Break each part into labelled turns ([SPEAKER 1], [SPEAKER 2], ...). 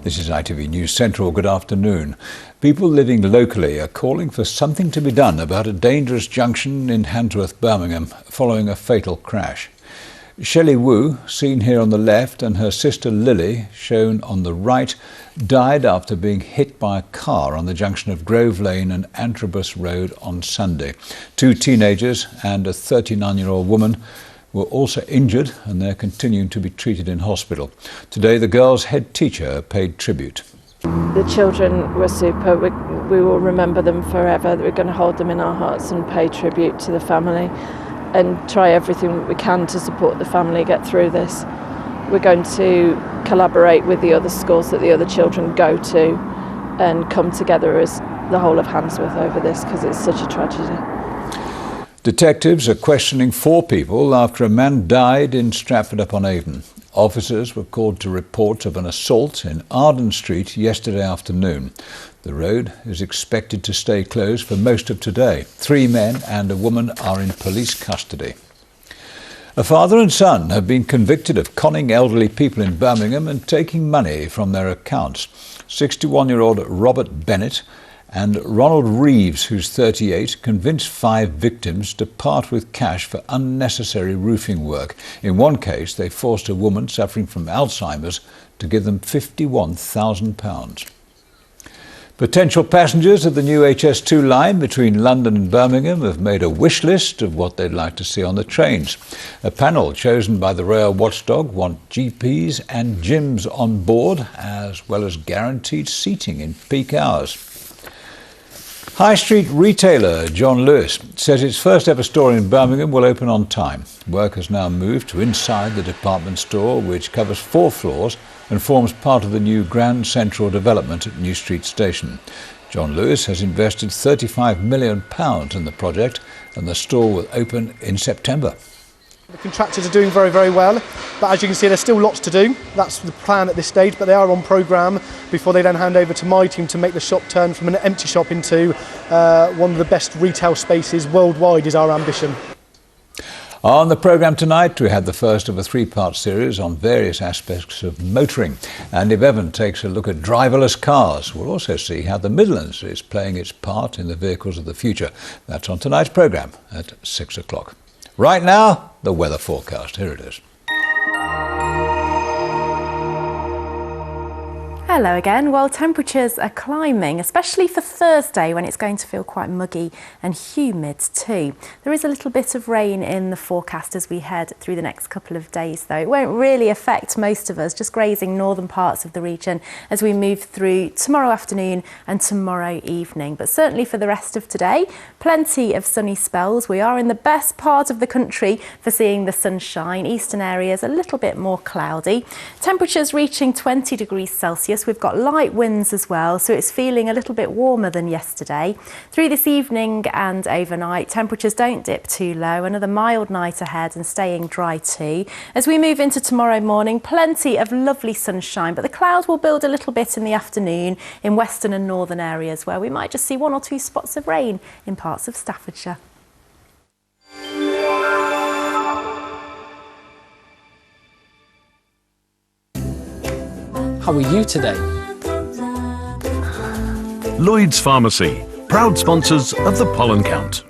[SPEAKER 1] This is ITV News Central. Good afternoon. People living locally are calling for something to be done about a dangerous junction in Handsworth, Birmingham, following a fatal crash. Shelley Wu, seen here on the left, and her sister Lily, shown on the right, died after being hit by a car on the junction of Grove Lane and Antrobus Road on Sunday. 2 teenagers and a 39-year-old woman were also injured, and they're continuing to be treated in hospital. Today, the girls' head teacher paid tribute.
[SPEAKER 2] The children were super. We will remember them forever. We're going to hold them in our hearts and pay tribute to the family and try everything we can to support the family get through this. We're going to collaborate with the other schools that the other children go to and come together as the whole of Handsworth over this, because it's such a tragedy.
[SPEAKER 1] Detectives are questioning 4 people after a man died in Stratford-upon-Avon. Officers were called to reports of an assault in Arden Street yesterday afternoon. The road is expected to stay closed for most of today. 3 men and a woman are in police custody. A father and son have been convicted of conning elderly people in Birmingham and taking money from their accounts. 61-year-old Robert Bennett and Ronald Reeves, who's 38, convinced 5 victims to part with cash for unnecessary roofing work. In one case, they forced a woman suffering from Alzheimer's to give them £51,000. Potential passengers of the new HS2 line between London and Birmingham have made a wish list of what they'd like to see on the trains. A panel chosen by the rail watchdog want GPs and gyms on board, as well as guaranteed seating in peak hours. High Street retailer John Lewis says its first ever store in Birmingham will open on time. Work has now moved to inside the department store, which covers 4 floors and forms part of the new Grand Central development at New Street Station. John Lewis has invested £35 million in the project, and the store will open in September.
[SPEAKER 3] The contractors are doing very, very well, but as you can see, there's still lots to do. That's the plan at this stage, but they are on programme before they then hand over to my team to make the shop turn from an empty shop into one of the best retail spaces worldwide is our ambition.
[SPEAKER 1] On the programme tonight, we had the first of a 3-part series on various aspects of motoring. Andy Bevan takes a look at driverless cars. We'll also see how the Midlands is playing its part in the vehicles of the future. That's on tonight's programme at 6 o'clock. Right now, the weather forecast. Here it is.
[SPEAKER 4] Hello again. Well, temperatures are climbing, especially for Thursday when it's going to feel quite muggy and humid too. There is a little bit of rain in the forecast as we head through the next couple of days though. It won't really affect most of us, just grazing northern parts of the region as we move through tomorrow afternoon and tomorrow evening. But certainly for the rest of today, plenty of sunny spells. We are in the best part of the country for seeing the sunshine. Eastern areas a little bit more cloudy. Temperatures reaching 20 degrees Celsius. We've got light winds as well, so it's feeling a little bit warmer than yesterday. Through this evening and overnight, temperatures don't dip too low. Another mild night ahead and staying dry too. As we move into tomorrow morning, plenty of lovely sunshine, but the clouds will build a little bit in the afternoon in western and northern areas where we might just see 1 or 2 spots of rain in parts of Staffordshire.
[SPEAKER 5] How are you today?
[SPEAKER 6] Lloyd's Pharmacy, proud sponsors of the Pollen Count.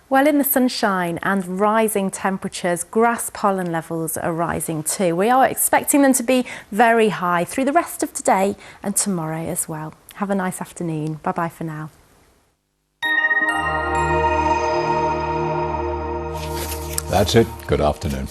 [SPEAKER 4] Well, in the sunshine and rising temperatures, grass pollen levels are rising too. We are expecting them to be very high through the rest of today and tomorrow as well. Have a nice afternoon. Bye-bye for now.
[SPEAKER 1] That's it. Good afternoon.